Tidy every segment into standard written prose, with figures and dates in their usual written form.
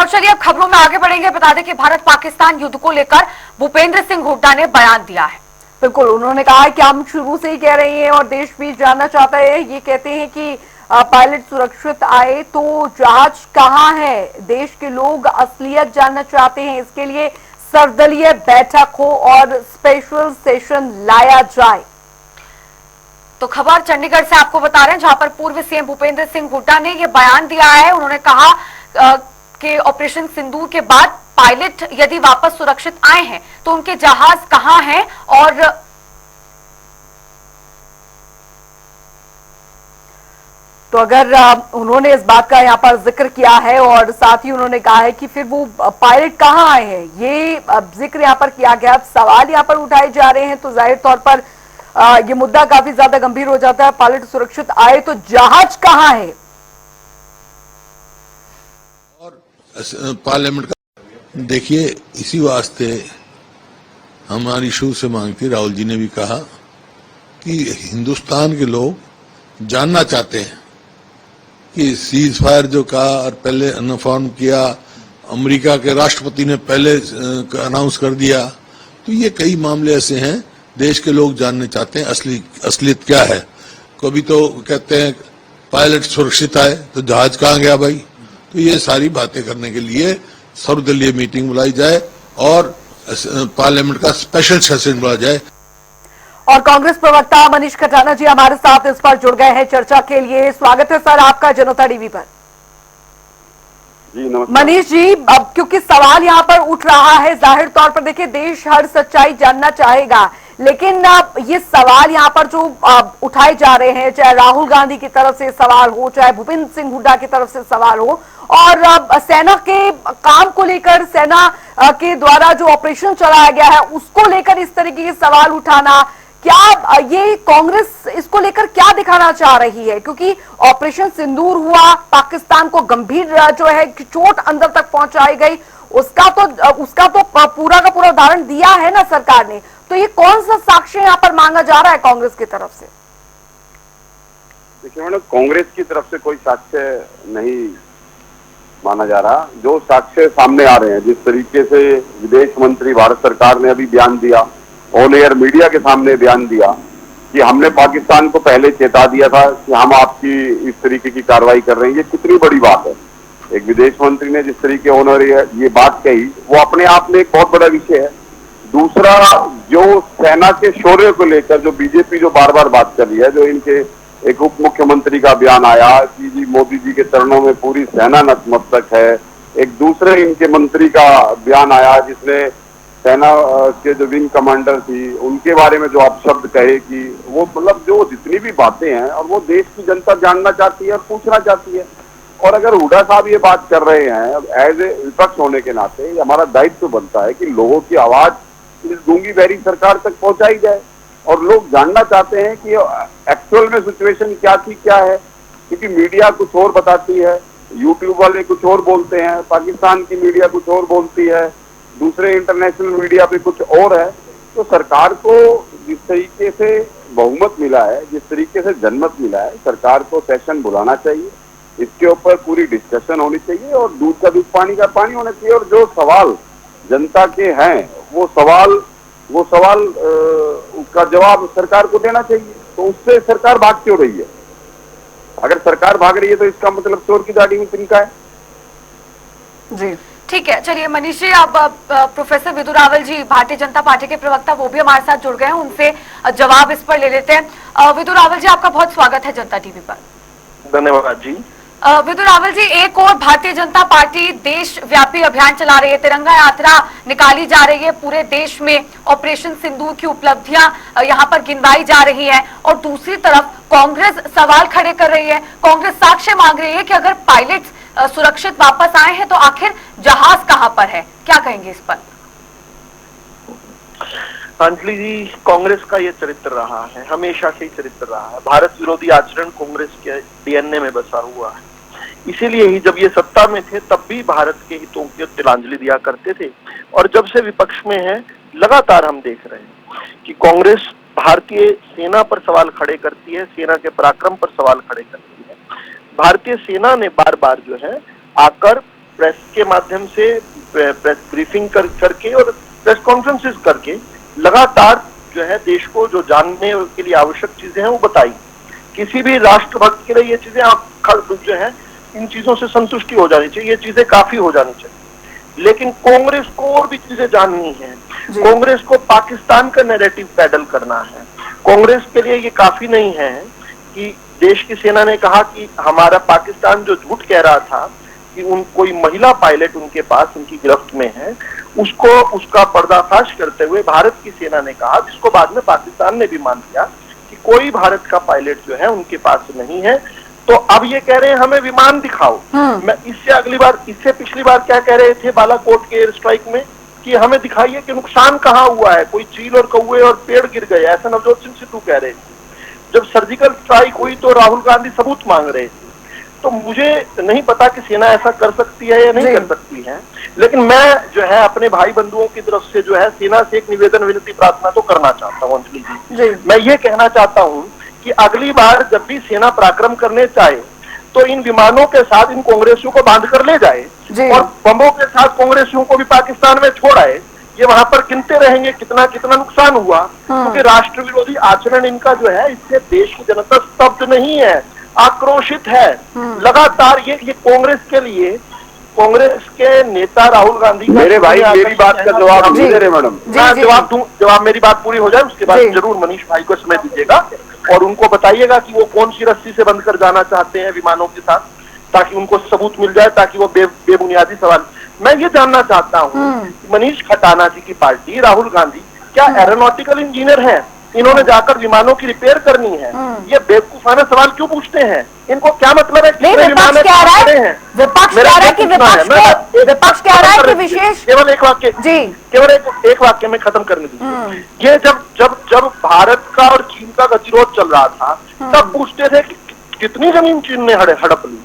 चलिए अब खबरों में आगे बढ़ेंगे। बता दें कि भारत पाकिस्तान युद्ध को लेकर भूपेंद्र सिंह हुड्डा ने बयान दिया है। बिल्कुल, उन्होंने कहा है कि हम शुरू से ही कह रहे हैं और देश भी जानना चाहता है। ये कहते हैं कि पायलट सुरक्षित आए तो जहाज कहां है, देश के लोग असलियत जानना चाहते हैं। इसके लिए सर्वदलीय बैठक हो और स्पेशल सेशन लाया जाए। तो खबर चंडीगढ़ से आपको बता रहे हैं, जहां पर पूर्व सीएम भूपेंद्र सिंह हुड्डा ने यह बयान दिया है। उन्होंने कहा कि ऑपरेशन सिंदूर के बाद पायलट यदि वापस सुरक्षित आए हैं तो उनके जहाज कहां हैं। और तो अगर उन्होंने इस बात का यहाँ पर जिक्र किया है और साथ ही उन्होंने कहा है कि फिर वो पायलट कहां आए हैं, ये जिक्र यहाँ पर किया गया। अब सवाल यहाँ पर उठाए जा रहे हैं तो जाहिर तौर पर ये मुद्दा काफी ज्यादा गंभीर हो जाता है। पायलट सुरक्षित आए तो जहाज कहां है। और पार्लियामेंट का देखिए, इसी वास्ते हमारी शुरू से मांग थी, राहुल जी ने भी कहा कि हिंदुस्तान के लोग जानना चाहते हैं कि सीज फायर जो कहा और पहले अनफॉर्म किया, अमेरिका के राष्ट्रपति ने पहले अनाउंस कर दिया, तो ये कई मामले ऐसे हैं देश के लोग जानने चाहते हैं असलियत क्या है। कभी तो कहते हैं पायलट सुरक्षित आए तो जहाज कहाँ गया भाई। तो ये सारी बातें करने के लिए सर्वदलीय मीटिंग बुलाई जाए और पार्लियामेंट का स्पेशल सेशन बुलाया जाए। और कांग्रेस प्रवक्ता मनीष खटाना जी हमारे साथ इस पर जुड़ गए हैं चर्चा के लिए। स्वागत है सर आपका जनता टीवी पर। जी नमस्कार। मनीष जी, अब क्योंकि सवाल यहाँ पर उठ रहा है, जाहिर तौर पर देखिए देश हर सच्चाई जानना चाहेगा, लेकिन ये सवाल यहाँ पर जो उठाए जा रहे हैं, चाहे राहुल गांधी की तरफ से सवाल हो, चाहे भूपेंद्र सिंह हुड्डा की तरफ से सवाल हो, और सेना के काम को लेकर, सेना के द्वारा जो ऑपरेशन चलाया गया है उसको लेकर इस तरीके के सवाल उठाना, क्या ये कांग्रेस इसको लेकर क्या दिखाना चाह रही है? क्योंकि ऑपरेशन सिंदूर हुआ, पाकिस्तान को गंभीर जो है चोट अंदर तक पहुंचाई गई, उसका तो पूरा का पूरा उदाहरण दिया है ना सरकार ने। तो ये कौन सा साक्ष्य यहाँ पर मांगा जा रहा है कांग्रेस की तरफ से? देखिए मैडम, कांग्रेस की तरफ से कोई साक्ष्य नहीं माना जा रहा। जो साक्ष्य सामने आ रहे हैं, जिस तरीके से विदेश मंत्री भारत सरकार ने अभी बयान दिया, ऑल एयर मीडिया के सामने बयान दिया कि हमने पाकिस्तान को पहले चेता दिया था कि हम आपकी इस तरीके की कार्रवाई कर रहे हैं, ये कितनी बड़ी बात है। एक विदेश मंत्री ने जिस तरीके उन्होंने ये बात कही, वो अपने आप में एक बहुत बड़ा विषय है। दूसरा, जो सेना के शौर्य को लेकर जो बीजेपी जो बार बार बात कर रही है, जो इनके एक उप मुख्यमंत्री का बयान आया कि जी मोदी जी के चरणों में पूरी सेना नतमस्तक है। एक दूसरे इनके मंत्री का बयान आया जिसने सेना के जो विंग कमांडर थी उनके बारे में जो आप शब्द कहे कि वो मतलब जो जितनी भी बातें हैं और वो देश की जनता जानना चाहती है और पूछना चाहती है। और अगर हुड्डा साहब ये बात कर रहे हैं, एज ए विपक्ष होने के नाते हमारा दायित्व बनता है कि लोगों की आवाज इस गूंगी बहरी सरकार तक पहुंचाई जाए और लोग जानना चाहते हैं कि एक्चुअल में सिचुएशन क्या थी, क्या है। क्योंकि मीडिया कुछ और बताती है, यूट्यूब वाले कुछ और बोलते हैं, पाकिस्तान की मीडिया कुछ और बोलती है, दूसरे इंटरनेशनल मीडिया पे कुछ और है। तो सरकार को जिस तरीके से बहुमत मिला है, जिस तरीके से जनमत मिला है, सरकार को सेशन बुलाना चाहिए, इसके ऊपर पूरी डिस्कशन होनी चाहिए और दूध का दूध पानी का पानी होना चाहिए। और जो सवाल जनता के हैं वो सवाल उसका जवाब सरकार को देना चाहिए। तो उससे सरकार भाग क्यों रही है? अगर सरकार भाग रही है तो इसका मतलब चोर की दाढ़ी में तिनका है। जी ठीक है, चलिए मनीष जी, अब प्रोफेसर विदु रावल जी भारतीय जनता पार्टी के प्रवक्ता, वो भी हमारे साथ जुड़ गए हैं, उनसे जवाब इस पर ले लेते हैं। विदु रावल जी, आपका बहुत स्वागत है जनता टीवी पर। धन्यवाद जी। विदु रावल जी, एक और भारतीय जनता पार्टी देशव्यापी अभियान चला रही है, तिरंगा यात्रा निकाली जा रही है पूरे देश में, ऑपरेशन सिंदूर की उपलब्धियां यहाँ पर गिनवाई जा रही है, और दूसरी तरफ कांग्रेस सवाल खड़े कर रही है, कांग्रेस साक्ष्य मांग रही है कि अगर पायलट सुरक्षित वापस आए हैं तो आखिर जहाज कहां पर है, क्या कहेंगे इस पर? अंजलि जी, कांग्रेस का ये चरित्र रहा है, हमेशा से ही चरित्र रहा है। भारत विरोधी आचरण कांग्रेस के डीएनए में बसा हुआ है। इसीलिए ही जब ये सत्ता में थे तब भी भारत के हितों की तिलांजलि दिया करते थे, और जब से विपक्ष में है लगातार हम देख रहे हैं कि कांग्रेस भारतीय सेना पर सवाल खड़े करती है, सेना के पराक्रम पर सवाल खड़े करती है। भारतीय सेना ने बार बार जो है आकर प्रेस के माध्यम से प्रेस ब्रीफिंग करके और प्रेस कॉन्फ्रेंसेस करके लगातार जो है देश को जो जानने के लिए आवश्यक चीजें हैं वो बताई। किसी भी राष्ट्रभक्त के लिए ये चीजें आप जो है इन चीजों से संतुष्टि हो जानी चाहिए, ये चीजें काफी हो जानी चाहिए। लेकिन कांग्रेस को और भी चीजें जाननी है, कांग्रेस को पाकिस्तान का नैरेटिव पैडल करना है। कांग्रेस के लिए ये काफी नहीं है कि देश की सेना ने कहा कि हमारा पाकिस्तान जो झूठ कह रहा था कि कोई महिला पायलट उनके पास उनकी गिरफ्त में है, उसका पर्दाफाश करते हुए भारत की सेना ने कहा, जिसको बाद में पाकिस्तान ने भी मान लिया कि कोई भारत का पायलट जो है उनके पास नहीं है। तो अब ये कह रहे हैं हमें विमान दिखाओ। मैं इससे पिछली बार क्या कह रहे थे बालाकोट के एयर स्ट्राइक में कि हमें दिखाइए कि नुकसान कहाँ हुआ है, कोई चील और कौवे और पेड़ गिर गए, ऐसा नवजोत सिंह सिद्धू कह रहे थे। जब सर्जिकल स्ट्राइक हुई तो राहुल गांधी सबूत मांग रहे थे। तो मुझे नहीं पता कि सेना ऐसा कर सकती है या नहीं कर सकती है, लेकिन मैं जो है अपने भाई बंधुओं की तरफ से जो है सेना से एक निवेदन विनती प्रार्थना तो करना चाहता हूँ अंजलि जी। मैं ये कहना चाहता हूँ कि अगली बार जब भी सेना पराक्रम करने चाहे तो इन विमानों के साथ इन कांग्रेसियों को बांध कर ले जाए और बमों के साथ कांग्रेसियों को भी पाकिस्तान में छोड़ आए। ये वहां पर गिनते रहेंगे कितना कितना नुकसान हुआ, क्योंकि राष्ट्र विरोधी आचरण इनका जो है इससे देश की जनता स्तब्ध नहीं है, आक्रोशित है लगातार। ये कांग्रेस के लिए कांग्रेस के नेता राहुल गांधी, मेरे भाई मेरी बात का जवाब नहीं दे रहे मैडम। जवाब मेरी बात पूरी हो जाए उसके बाद जरूर मनीष भाई को समय दीजिएगा और उनको बताइएगा कि वो कौन सी रस्सी से बंद कर जाना चाहते हैं विमानों के साथ, ताकि उनको सबूत मिल जाए, ताकि वो बेबुनियादी सवाल। मैं ये जानना चाहता हूँ मनीष खटाना जी की पार्टी राहुल गांधी क्या एरोनॉटिकल इंजीनियर है? इन्होंने जाकर विमानों की रिपेयर करनी है, ये बेवकूफाना सवाल क्यों पूछते हैं? इनको क्या मतलब है? विपक्ष कह रहा है, विपक्ष कह रहा है कि विशेष केवल एक वाक्य केवल एक वाक्य में खत्म करने दीजिए। ये जब भारत का और चीन का गतिरोध चल रहा था तब पूछते थे कि कितनी जमीन चीन ने हड़प ली।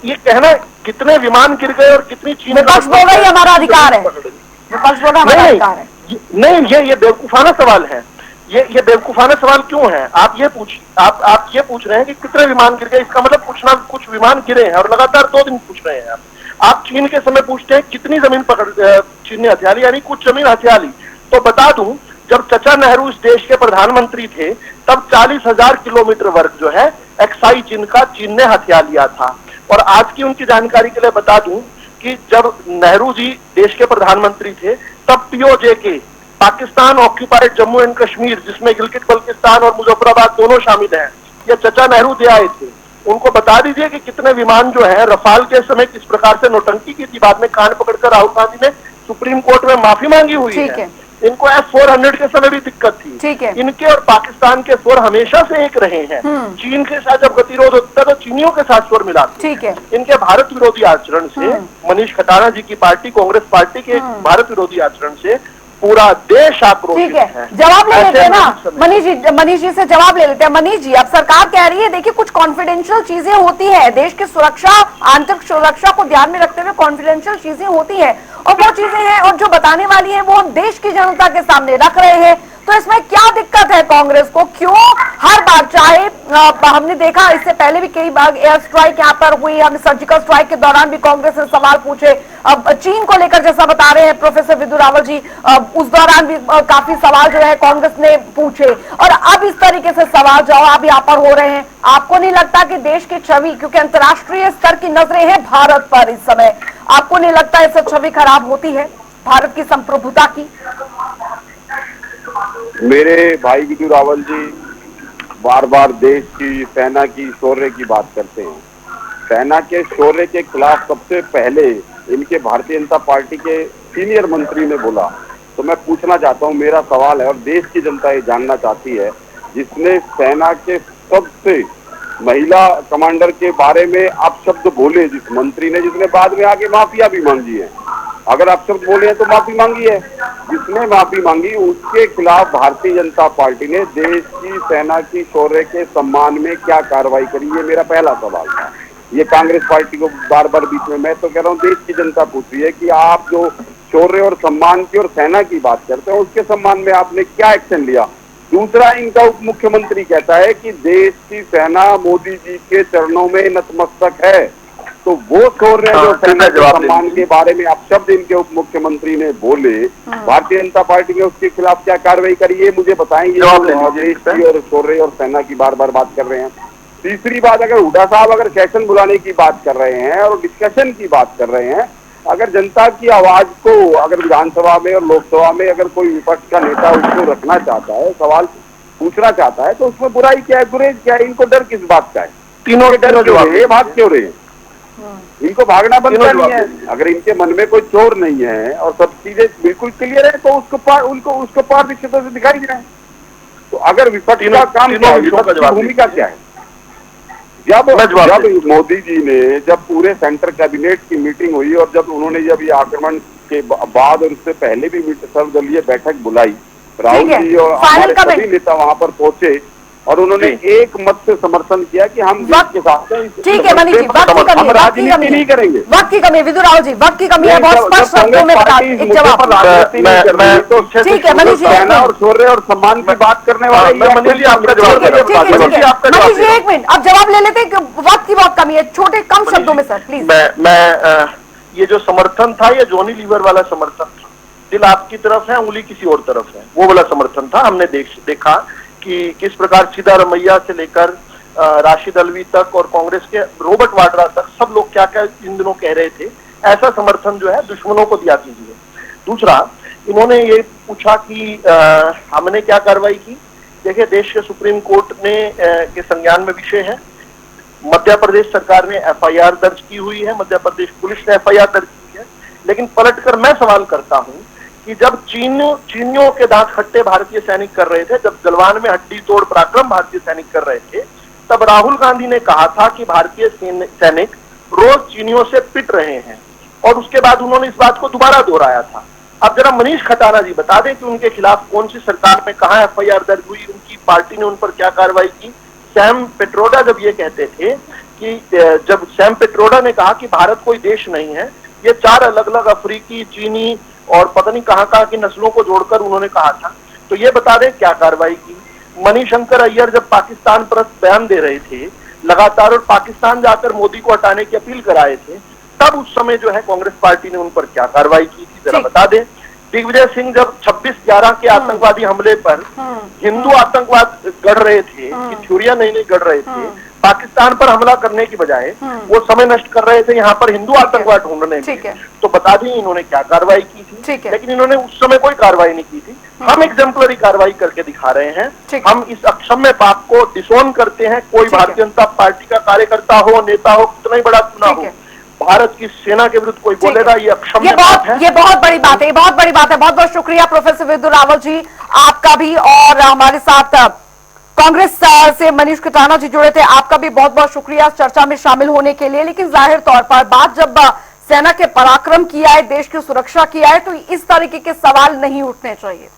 ये कहना कितने विमान गिर गए और कितनी चीन हमारा अधिकार है, विपक्ष बोला हमारा अधिकार है। नहीं, ये बेवकूफाना सवाल है। ये बेवकूफाना सवाल क्यों है? आप ये पूछ रहे हैं कि कितने विमान गिर गए, इसका मतलब कुछ विमान गिरे हैं और लगातार 2 दिन पूछ रहे हैं आप चीन के समय पूछते हैं कितनी जमीन चीन ने हथिया ली, यानी कुछ जमीन हथिया ली। तो बता दूं, जब चचा नेहरू इस देश के प्रधानमंत्री थे तब 40,000 किलोमीटर वर्ग जो है एक्साई चीन ने हथिया लिया था। और आज की उनकी जानकारी के लिए बता दूं कि जब नेहरू जी देश के प्रधानमंत्री थे तब POJ Pakistan occupied Jammu and Kashmir, जिसमें गिलगित बल्तिस्तान और मुजफ्फराबाद दोनों शामिल हैं, ये चचा नेहरू दे आए थे। उनको बता दीजिए कि कितने विमान जो है रफाल के समय किस प्रकार से नौटंकी की थी, बाद में कान पकड़कर राहुल गांधी ने सुप्रीम कोर्ट में माफी मांगी हुई है। इनको F-400 के समय भी दिक्कत थी। इनके और पाकिस्तान के स्वर हमेशा से एक रहे हैं। चीन के साथ जब गतिरोध होता है तो चीनियों के साथ स्वर मिलाते हैं। इनके भारत विरोधी आचरण से, मनीष खटाना जी की पार्टी कांग्रेस पार्टी के भारत विरोधी आचरण से पूरा देश आक्रोशित है। जवाब ले लेते हैं ना मनीष जी से जवाब ले लेते हैं। मनीष जी, अब सरकार कह रही है देखिए कुछ कॉन्फिडेंशियल चीजें होती है, देश की सुरक्षा, आंतरिक सुरक्षा को ध्यान में रखते हुए कॉन्फिडेंशियल चीजें होती है और वो चीजें हैं और जो बताने वाली है वो देश की जनता के सामने रख रहे हैं। तो इसमें क्या दिक्कत है कांग्रेस को? क्यों हर बार, चाहे हमने देखा इससे पहले भी कई बार एयर स्ट्राइक यहाँ पर हुई, हमने सर्जिकल स्ट्राइक के दौरान भी कांग्रेस ने सवाल पूछे। अब चीन को लेकर जैसा बता रहे हैं प्रोफेसर विदु रावल जी, उस दौरान भी काफी सवाल जो है कांग्रेस ने पूछे और अब इस तरीके से सवाल जवाब यहाँ पर हो रहे हैं। आपको नहीं लगता कि देश की छवि, क्योंकि अंतर्राष्ट्रीय स्तर की नजरें हैं भारत पर इस समय, आपको नहीं लगता इससे छवि खराब होती है भारत की संप्रभुता की? मेरे भाई विदु रावल जी बार बार देश की, सेना की शौर्य की बात करते हैं। सेना के शौर्य के खिलाफ सबसे पहले इनके भारतीय जनता पार्टी के सीनियर मंत्री ने बोला। तो मैं पूछना चाहता हूं, मेरा सवाल है और देश की जनता ये जानना चाहती है, जिसने सेना के सबसे महिला कमांडर के बारे में अपशब्द बोले जिस मंत्री ने, जिसने बाद में आके माफिया भी मांगी है, अगर अपशब्द बोले हैं तो माफी मांगी है, जिसने माफी मांगी उसके खिलाफ भारतीय जनता पार्टी ने देश की सेना की शौर्य के सम्मान में क्या कार्रवाई करी? ये मेरा पहला सवाल था। ये कांग्रेस पार्टी को बार बार बीच में, मैं तो कह रहा हूँ देश की जनता पूछ रही है कि आप जो शौर्य और सम्मान की और सेना की बात करते हैं उसके सम्मान में आपने क्या एक्शन लिया? दूसरा, इनका उप मुख्यमंत्री कहता है कि देश की सेना मोदी जी के चरणों में नतमस्तक है। तो वो छोड़ रहे हैं जो हाँ, सेना के जवाब दे सम्मान दीजिए। के बारे में आप शब्द इनके उप मुख्यमंत्री ने बोले, भारतीय जनता पार्टी ने उसके खिलाफ क्या कार्रवाई करी, ये मुझे बताएंगे। जवाब ले लीजिए देश इस पे। की और शौर्य और सेना की बार बार बात कर रहे हैं। तीसरी बात, अगर हुड्डा साहब अगर सेशन बुलाने की बात कर रहे हैं और डिस्कशन की बात कर रहे हैं, अगर जनता की आवाज को अगर विधानसभा में और लोकसभा में अगर कोई विपक्ष का नेता उसको रखना चाहता है, सवाल पूछना चाहता है, तो उसमें बुराई क्या है, गुरेज क्या है, इनको डर किस बात का है? तीनों के डर क्यों रहे, भाग क्यों रहे? इनको भागना बनता नहीं है। जवाब अगर इनके मन में कोई चोर नहीं है और सब चीजें बिल्कुल क्लियर है, तो उसको पारदर्शिता से दिखाई दे रहा है। तो अगर विपक्ष का काम क्या है, विषयों का विपक्ष की जवाब भूमिका क्या है? जब मोदी जी ने जब पूरे सेंटर कैबिनेट की मीटिंग हुई और जब उन्होंने जब ये आक्रमण के बाद और उससे पहले भी सर्वदलीय बैठक बुलाई, राहुल जी और हमारे सभी नेता वहां पर पहुंचे और उन्होंने एक मत से समर्थन किया कि हम देश के साथ हैं। ठीक है मनीष जी, वक्त की कमी हम राजनीति नहीं करेंगे। वक्त की कमी, विदुर राव जी, वक्त की कमी है, बहुत स्पष्ट शब्दों में बता एक जवाब। ठीक है मनीष जी, सेना और शौर्य और सम्मान की बात करने वाले मनीष जी आपका जवाब दे रहा हूं। मनीष जी एक मिनट, अब जवाब ले लेते हैं, वक्त की बहुत कमी है, छोटे कम शब्दों में सर प्लीज। मैं ये जो समर्थन था, ये जॉनी लीवर वाला समर्थन था, दिल आपकी तरफ है, उंगली किसी और तरफ है, वो वाला समर्थन था। हमने देखा कि किस प्रकार सीधा रमैया से लेकर राशिद अल्वी तक और कांग्रेस के रॉबर्ट वाड्रा तक सब लोग क्या क्या इन दिनों कह रहे थे। ऐसा समर्थन जो है दुश्मनों को दिया कीजिए। दूसरा, इन्होंने ये पूछा कि हमने क्या कार्रवाई की। देखिए, देश के सुप्रीम कोर्ट ने के संज्ञान में विषय है, मध्य प्रदेश सरकार ने एफआईआर दर्ज की हुई है, मध्य प्रदेश पुलिस ने एफआईआर दर्ज की है, लेकिन पलटकर मैं सवाल करता हूं कि जब चीनियों के दांत खट्टे भारतीय सैनिक कर रहे थे, जब गलवान में हड्डी तोड़ पराक्रम भारतीय सैनिक कर रहे थे, तब राहुल गांधी ने कहा था कि भारतीय सैनिक रोज चीनियों से पिट रहे हैं, और उसके बाद उन्होंने इस बात को दोबारा दोहराया था। अब जरा मनीष खटाना जी बता दें कि उनके खिलाफ कौन सी सरकार में कहां एफआईआर दर्ज हुई, उनकी पार्टी ने उन पर क्या कार्रवाई की। सैम पिट्रोडा जब ये कहते थे कि जब सैम पिट्रोडा ने कहा कि भारत कोई देश नहीं है, ये 4 अलग अलग अफ्रीकी, चीनी और पता नहीं कहां की नस्लों को जोड़कर उन्होंने कहा था, तो ये बता दें क्या कार्रवाई की। मणिशंकर अय्यर जब पाकिस्तान पर बयान दे रहे थे लगातार और पाकिस्तान जाकर मोदी को हटाने की अपील कराए थे, तब उस समय जो है कांग्रेस पार्टी ने उन पर क्या कार्रवाई की थी, जरा बता दें। दिग्विजय सिंह जब 26/11 के आतंकवादी हमले पर हिंदू आतंकवाद गढ़ रहे थे, कि थ्योरियां नहीं गढ़ रहे थे, पाकिस्तान पर हमला करने की बजाय वो समय नष्ट कर रहे थे यहाँ पर हिंदू आतंकवाद ढूंढने में, तो बता दें इन्होंने क्या कार्रवाई की थी। लेकिन इन्होंने उस समय कोई कार्रवाई नहीं की थी। हम एग्जाम्पलरी कार्रवाई करके दिखा रहे हैं। हम इस अक्षम्य पाप को डिसोन करते हैं। कोई भारतीय जनता पार्टी का कार्यकर्ता हो, नेता हो, कितना ही बड़ा चुना हो, भारत की सेना के विरुद्ध कोई बोलेगा, ये अक्षम्य बात है। ये बहुत बड़ी बात है, बहुत बड़ी बात है। बहुत बहुत शुक्रिया प्रोफेसर विदुर रावल जी, आपका भी, और हमारे साथ कांग्रेस से मनीष खटाना जी जुड़े थे, आपका भी बहुत बहुत शुक्रिया चर्चा में शामिल होने के लिए। लेकिन जाहिर तौर पर बात जब सेना के पराक्रम की आए, देश की सुरक्षा की आए, तो इस तरीके के सवाल नहीं उठने चाहिए।